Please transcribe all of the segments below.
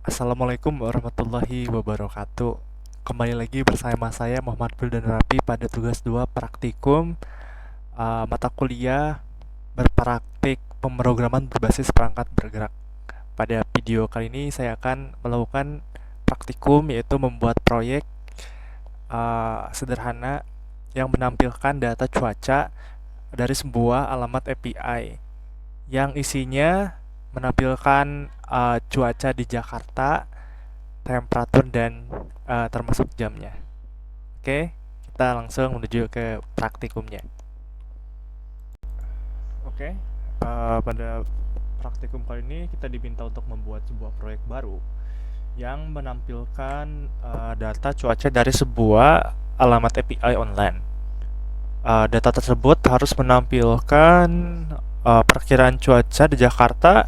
Assalamualaikum warahmatullahi wabarakatuh. Kembali lagi bersama saya Muhammad Wildan Rapi pada tugas 2 praktikum mata kuliah berpraktik pemrograman berbasis perangkat bergerak. Pada video kali ini saya akan melakukan praktikum yaitu membuat proyek sederhana yang menampilkan data cuaca dari sebuah alamat API yang isinya menampilkan cuaca di Jakarta, temperatur dan termasuk jamnya. Oke, kita langsung menuju ke praktikumnya. Oke, pada praktikum kali ini kita diminta untuk membuat sebuah proyek baru yang menampilkan data cuaca dari sebuah alamat API online. Data tersebut harus menampilkan perkiraan cuaca di Jakarta,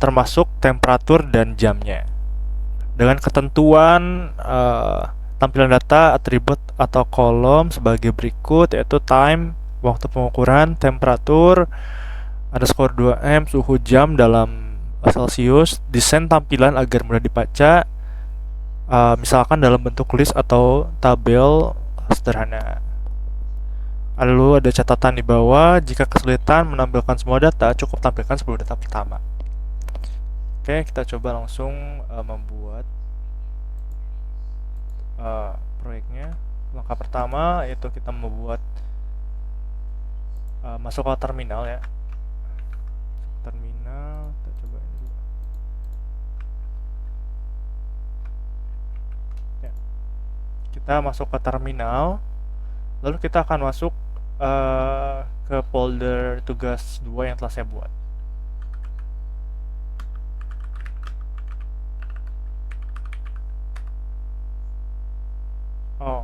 termasuk temperatur dan jamnya. Dengan ketentuan tampilan data, atribut atau kolom sebagai berikut, yaitu time, waktu pengukuran, temperatur, underscore 2M, suhu jam dalam Celsius, desain tampilan agar mudah dibaca, misalkan dalam bentuk list atau tabel sederhana. Lalu ada catatan di bawah, jika kesulitan menampilkan semua data, cukup tampilkan 10 data pertama. Oke, kita coba langsung membuat proyeknya. Langkah pertama yaitu kita membuat masuk ke terminal ya. Terminal, kita coba ini dulu. Ya. Kita masuk ke terminal, lalu kita akan masuk ke folder tugas 2 yang telah saya buat. Oh,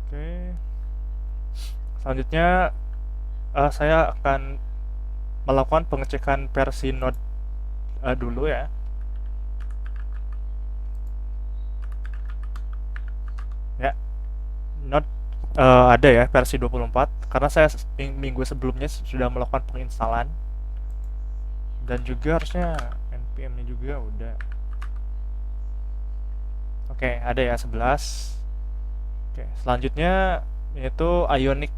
oke. Selanjutnya saya akan melakukan pengecekan versi Node dulu ya. Ya, Node ada ya versi 24 karena saya minggu sebelumnya sudah melakukan penginstalan, dan juga harusnya npm-nya juga udah. Oke, ada ya 11. Oke, selanjutnya yaitu Ionic.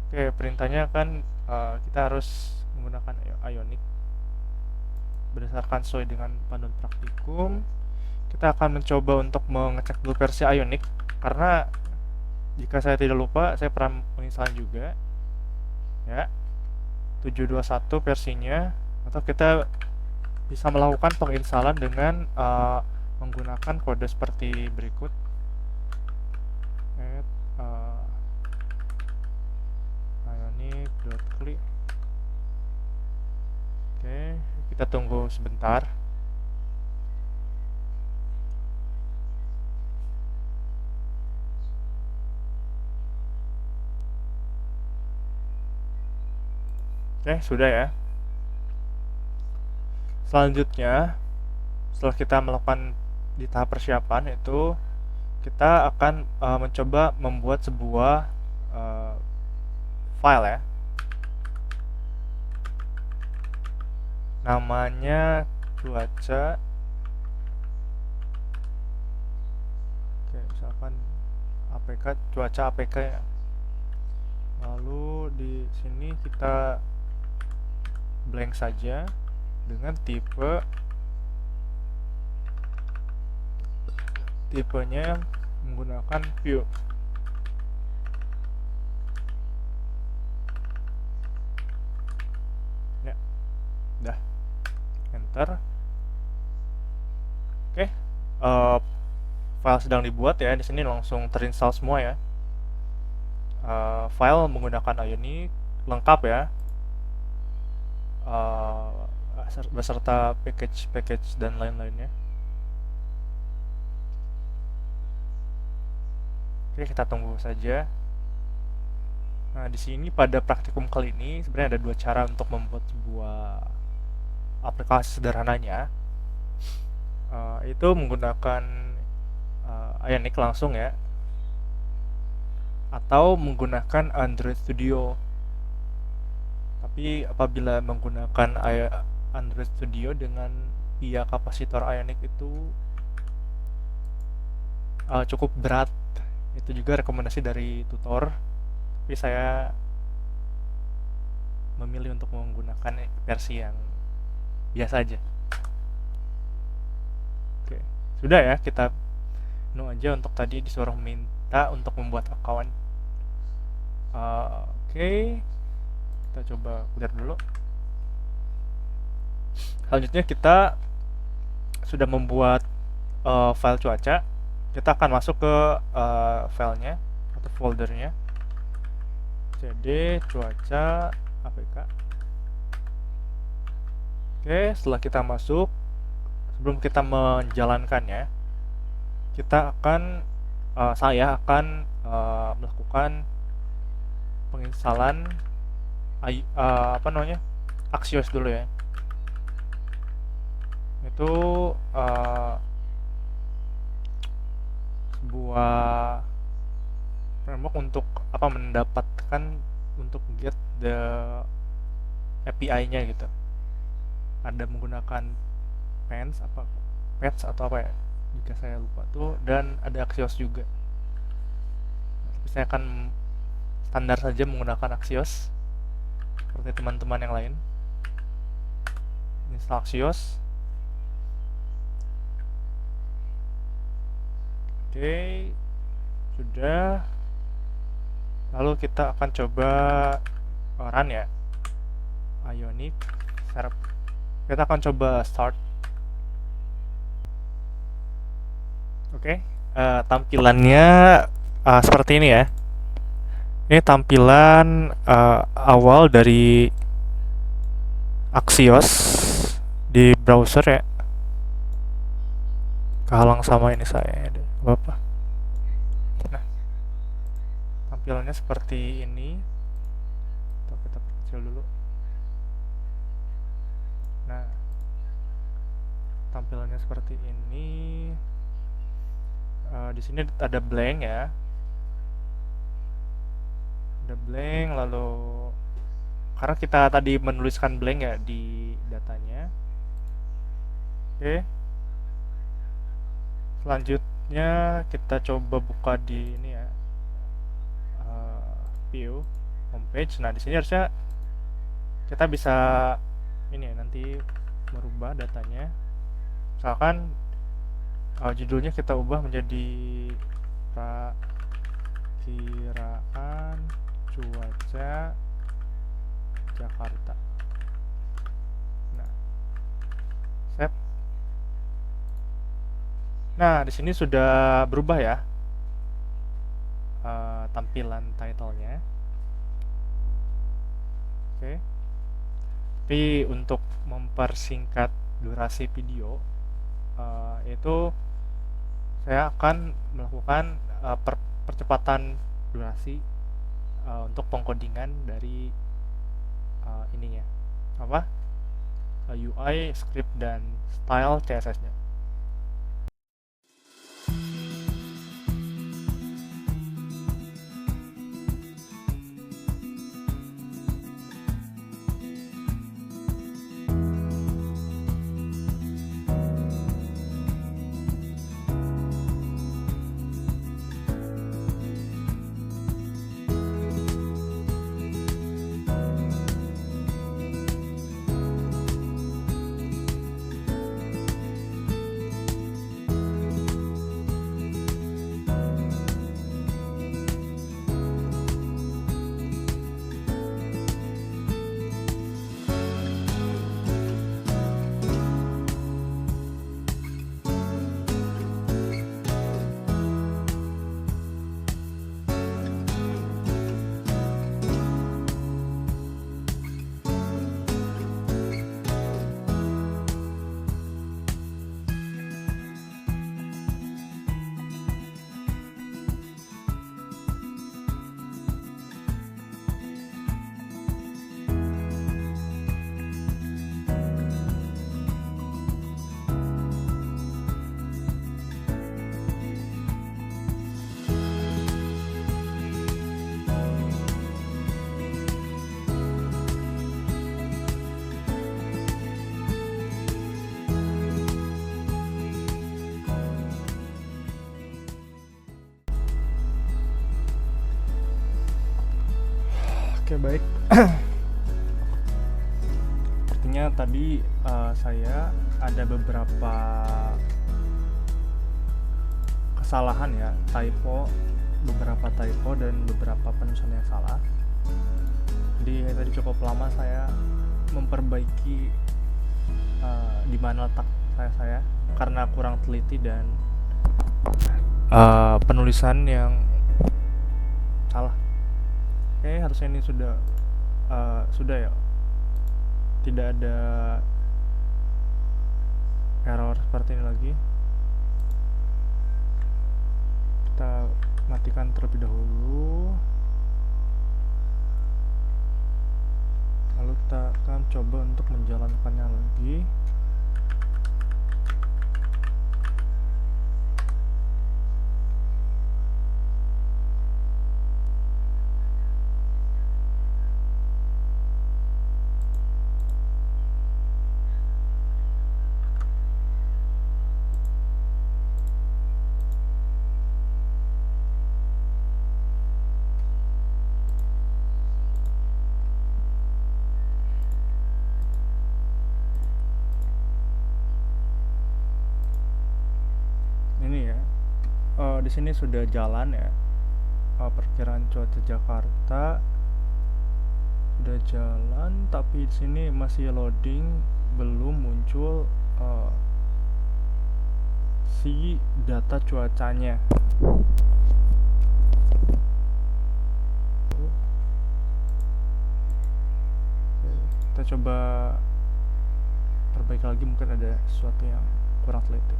Oke, perintahnya kan kita harus menggunakan Ionic berdasarkan sesuai dengan panduan praktikum. Kita akan mencoba untuk mengecek dulu versi Ionic karena jika saya tidak lupa saya pernah menginstall juga ya, 721 versinya, atau kita bisa melakukan penginstalan dengan menggunakan kode seperti berikut. Ionic.cli. Oke, kita tunggu sebentar. Oke, sudah ya. Selanjutnya, setelah kita melakukan di tahap persiapan itu, kita akan mencoba membuat sebuah file ya. Namanya cuaca. Oke, misalkan APK cuaca APK ya. Lalu di sini kita blank saja dengan tipenya menggunakan view. Ya, udah, enter. Oke, file sedang dibuat ya. Di sini langsung terinstall semua ya. File menggunakan Ionic lengkap ya, beserta package dan lain-lainnya. Oke, kita tunggu saja. Nah, di sini pada praktikum kali ini sebenarnya ada dua cara untuk membuat sebuah aplikasi sederhananya. Itu menggunakan Ionic langsung ya, atau menggunakan Android Studio. Tapi apabila menggunakan Android Studio dengan via kapasitor Ionic itu cukup berat. Itu juga rekomendasi dari tutor, tapi saya memilih untuk menggunakan versi yang biasa aja. Oke, sudah ya, kita aja untuk tadi disuruh minta untuk membuat account. Oke, kita coba clear dulu. Selanjutnya kita sudah membuat file cuaca. Kita akan masuk ke filenya atau foldernya, cd cuaca apk. Oke, setelah kita masuk, sebelum kita menjalankannya, saya akan melakukan penginstalan Axios dulu ya. Itu sebuah framework untuk mendapatkan untuk get the API-nya gitu. Ada menggunakan Pets atau apa ya, jika saya lupa tuh, dan ada Axios juga. Tapi saya akan standar saja menggunakan Axios seperti teman-teman yang lain. Install Axios. Oke, sudah. Lalu kita akan coba run ya, Ionic setup. Kita akan coba start. Oke, tampilannya seperti ini ya. Ini tampilan awal dari Axios di browser ya. Kehalang sama ini saya deh, Bapak. Nah, tampilannya seperti ini. Kita kecil dulu. Nah, tampilannya seperti ini. Di sini ada blank ya. Ada blank, lalu karena kita tadi menuliskan blank ya di datanya. Oke. Selanjutnya kita coba buka di ini ya, view homepage. Nah, di sini harusnya kita bisa ini ya, nanti merubah datanya. Misalkan judulnya kita ubah menjadi Perkiraan Cuaca Jakarta. Nah, save. Nah, di sini sudah berubah ya tampilan title-nya. Oke. Tapi untuk mempersingkat durasi video, itu saya akan melakukan percepatan durasi untuk pengkodingan dari ininya, UI, script, dan style CSS-nya. Oke, baik. Sepertinya tadi saya ada beberapa kesalahan ya, beberapa typo dan beberapa penulisan yang salah. Jadi tadi cukup lama saya memperbaiki di mana letak saya karena kurang teliti dan penulisan yang salah. Oke, harusnya ini sudah ya, tidak ada error seperti ini lagi. Kita matikan terlebih dahulu, lalu kita akan coba untuk menjalankannya lagi. Ini ya, di sini sudah jalan ya, perkiraan cuaca Jakarta sudah jalan, tapi di sini masih loading, belum muncul si data cuacanya. Kita coba perbaiki lagi, mungkin ada sesuatu yang kurang teliti.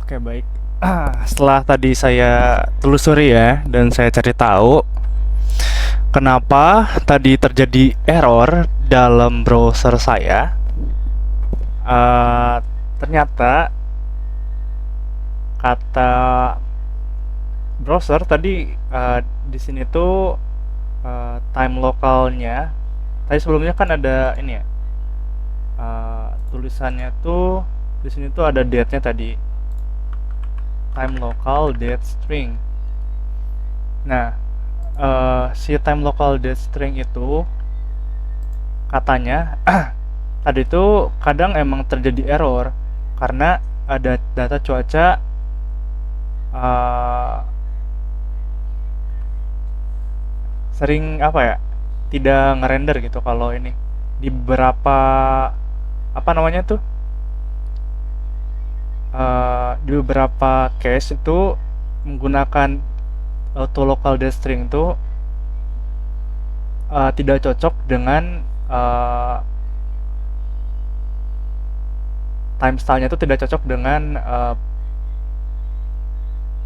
Oke, baik. Setelah tadi saya telusuri ya, dan saya cari tahu kenapa tadi terjadi error dalam browser saya. Ternyata kata browser tadi di sini tuh time lokalnya. Tadi sebelumnya kan ada ini ya, tulisannya tuh di sini tuh ada date-nya tadi. Time local date string. Nah, si time local date string itu katanya tadi itu kadang emang terjadi error karena ada data cuaca sering tidak ngerender gitu kalau ini di beberapa di beberapa case itu menggunakan auto local date string itu tidak cocok dengan time style-nya itu tidak cocok dengan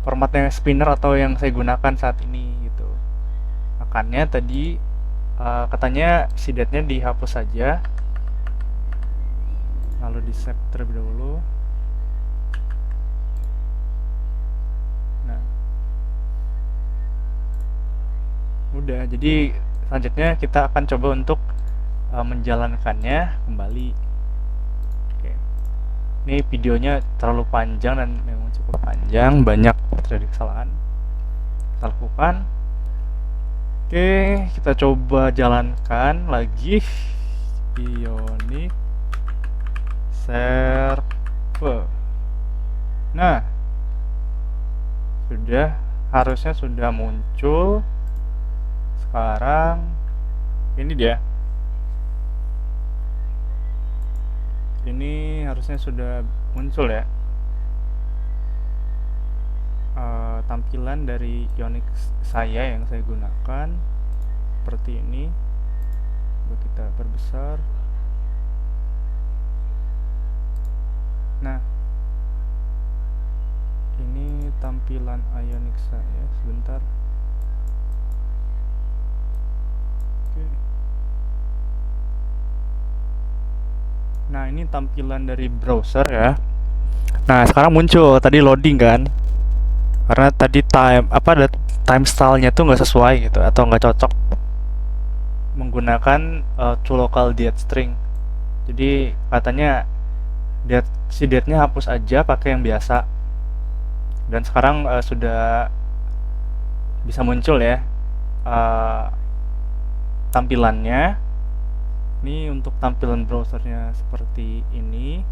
formatnya spinner atau yang saya gunakan saat ini gitu. Makanya tadi katanya si date-nya dihapus saja, lalu di save terlebih dahulu. Nah, udah, jadi selanjutnya kita akan coba untuk menjalankannya kembali. Oke, ini videonya terlalu panjang dan memang cukup panjang, banyak terjadi kesalahan kita lakukan. Oke, kita coba jalankan lagi Ionic server. Nah, harusnya sudah muncul. Sekarang ini dia. Ini harusnya sudah muncul ya, tampilan dari Ionic saya yang saya gunakan seperti ini. Coba kita perbesar. Nah, ini tampilan Ionic saya. Sebentar. Oke. Nah, ini tampilan dari browser ya. Nah, sekarang muncul tadi loading kan. Karena tadi time style-nya tuh nggak sesuai gitu atau nggak cocok menggunakan to local date string. Jadi katanya si date-nya hapus aja pakai yang biasa. Dan sekarang sudah bisa muncul ya tampilannya. Ini untuk tampilan browsernya seperti ini.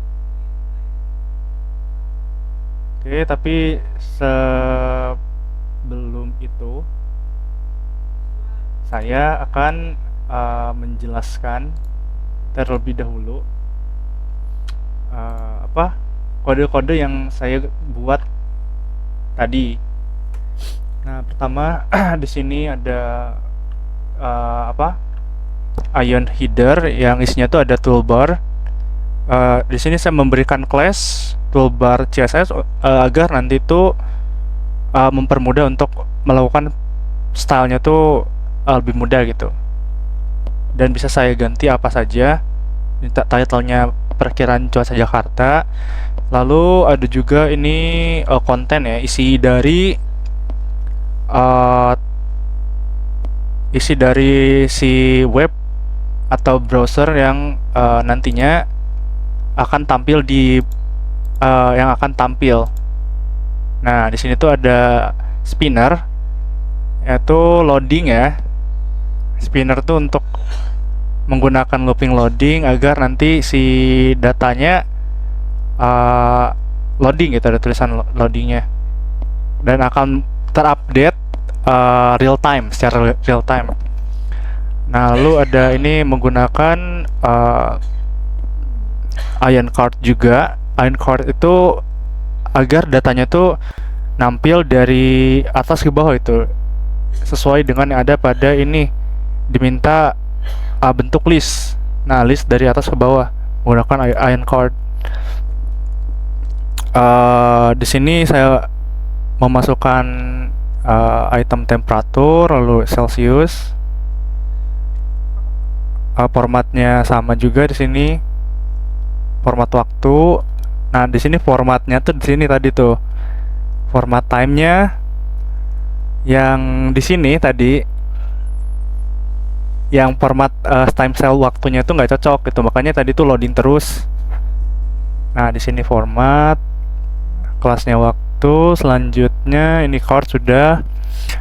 Oke, tapi sebelum itu saya akan menjelaskan terlebih dahulu kode-kode yang saya buat tadi. Nah, pertama di sini ada ion header yang isinya tuh ada toolbar. Di sini saya memberikan class toolbar CSS agar nanti tuh mempermudah untuk melakukan stylenya tuh lebih mudah gitu. Dan bisa saya ganti apa saja. Title-nya perkiraan cuaca Jakarta. Lalu ada juga ini konten ya, isi dari si web atau browser yang nantinya akan tampil yang akan tampil. Nah, di sini tuh ada spinner, yaitu loading ya. Spinner tuh untuk menggunakan looping loading agar nanti si datanya loading gitu, ada tulisan loadingnya, dan akan terupdate secara real time. Nah, lalu ada ini menggunakan ion card juga. Ion card itu agar datanya tuh nampil dari atas ke bawah itu sesuai dengan yang ada pada ini, diminta bentuk list. Nah, list dari atas ke bawah menggunakan ion card. Di sini saya memasukkan item temperatur lalu Celsius. Formatnya sama juga di sini, format waktu. Nah, di sini formatnya tuh di sini tadi tuh format time-nya, yang di sini tadi yang format time cell waktunya tuh nggak cocok gitu, makanya tadi tuh loading terus. Nah, di sini format, kelasnya waktu, selanjutnya ini chord sudah.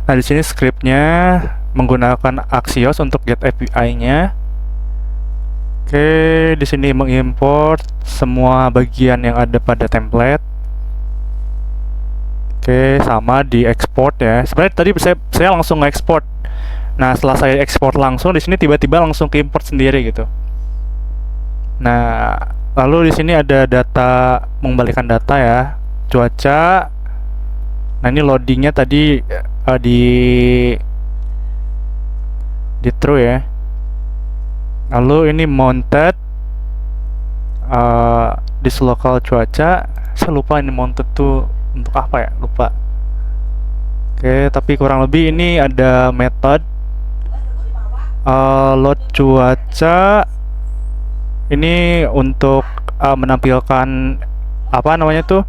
Nah, di sini scriptnya menggunakan Axios untuk get API-nya. Oke, di sini mengimport semua bagian yang ada pada template. Oke, sama di export ya. Sebenarnya tadi saya langsung nge-export. Nah, setelah saya ekspor langsung, di sini tiba-tiba langsung ke import sendiri gitu. Nah, lalu di sini ada data, mengembalikan data ya, cuaca. Nah, ini loadingnya tadi di true ya. Lalu ini mounted di local cuaca. Saya lupa ini mounted tuh untuk apa ya, lupa. Oke, tapi kurang lebih ini ada method load cuaca ini untuk menampilkan apa namanya tuh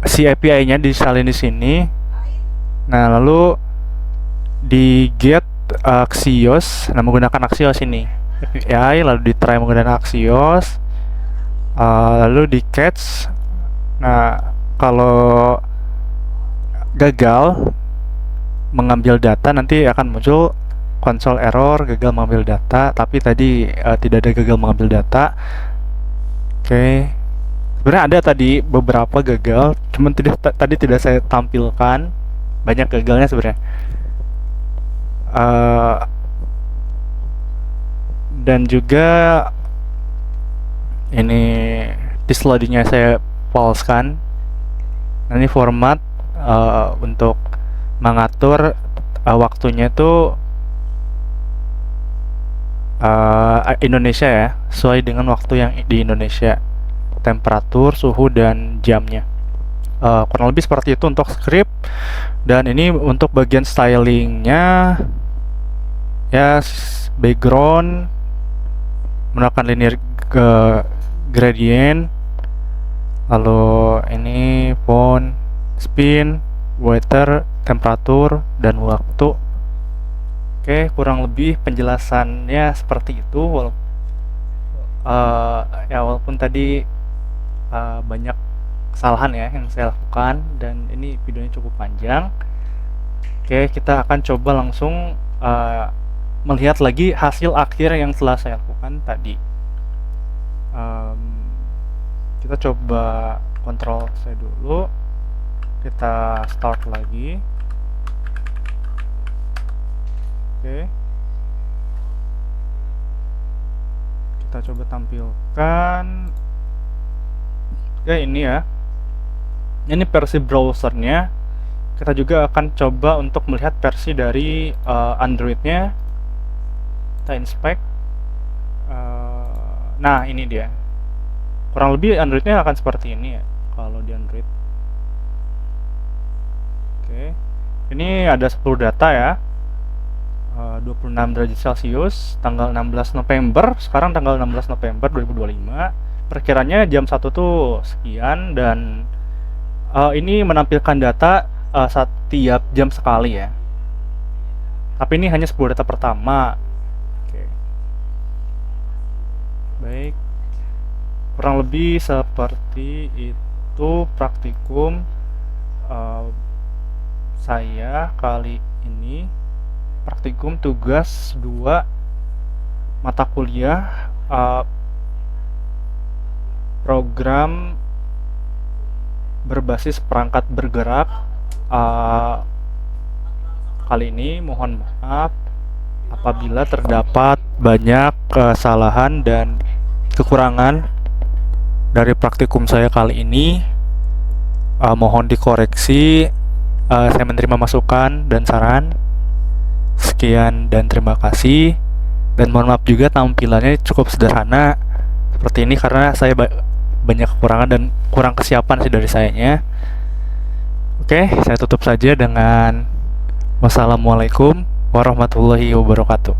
si API-nya disalin di sini. Nah, lalu di get Axios, nah menggunakan Axios ini API, lalu di try menggunakan Axios, lalu di catch. Nah, kalau gagal mengambil data nanti akan muncul console error, gagal mengambil data, tapi tadi tidak ada gagal mengambil data. Oke. Sebenarnya ada tadi beberapa gagal, cuman tadi tidak saya tampilkan. Banyak gagalnya sebenarnya. Dan juga ini disk loadingnya saya false-kan. Nah, ini format untuk mengatur waktunya itu Indonesia ya, sesuai dengan waktu yang di Indonesia, temperatur, suhu, dan jamnya. Kurang lebih seperti itu untuk script. Dan ini untuk bagian stylingnya ya, background menggunakan linear gradient, lalu ini font, spin, water, temperatur, dan waktu. Oke, kurang lebih penjelasannya seperti itu. Walaupun tadi banyak kesalahan ya yang saya lakukan, dan ini videonya cukup panjang. Oke, kita akan coba langsung melihat lagi hasil akhir yang telah saya lakukan tadi. Kita coba kontrol saya dulu, kita start lagi. Oke, kita coba tampilkan. Oke, ini ya, ini versi browsernya. Kita juga akan coba untuk melihat versi dari Androidnya. Kita inspect. Nah, ini dia. Kurang lebih Androidnya akan seperti ini ya, kalau di Android. Oke, ini ada 10 data ya. 26 derajat Celcius, tanggal 16 November, sekarang tanggal 16 November 2025. Perkiranya jam 1 tuh sekian, dan ini menampilkan data setiap jam sekali ya. Tapi ini hanya 10 data pertama. Oke. Baik. Kurang lebih seperti itu praktikum saya kali ini. Praktikum tugas 2 mata kuliah program berbasis perangkat bergerak. Kali ini mohon maaf apabila terdapat banyak kesalahan dan kekurangan dari praktikum saya kali ini. Mohon dikoreksi. Saya menerima masukan dan saran. Sekian dan terima kasih. Dan mohon maaf juga tampilannya cukup sederhana seperti ini karena saya banyak kekurangan dan kurang kesiapan sih dari sayanya. Oke, saya tutup saja dengan wassalamualaikum warahmatullahi wabarakatuh.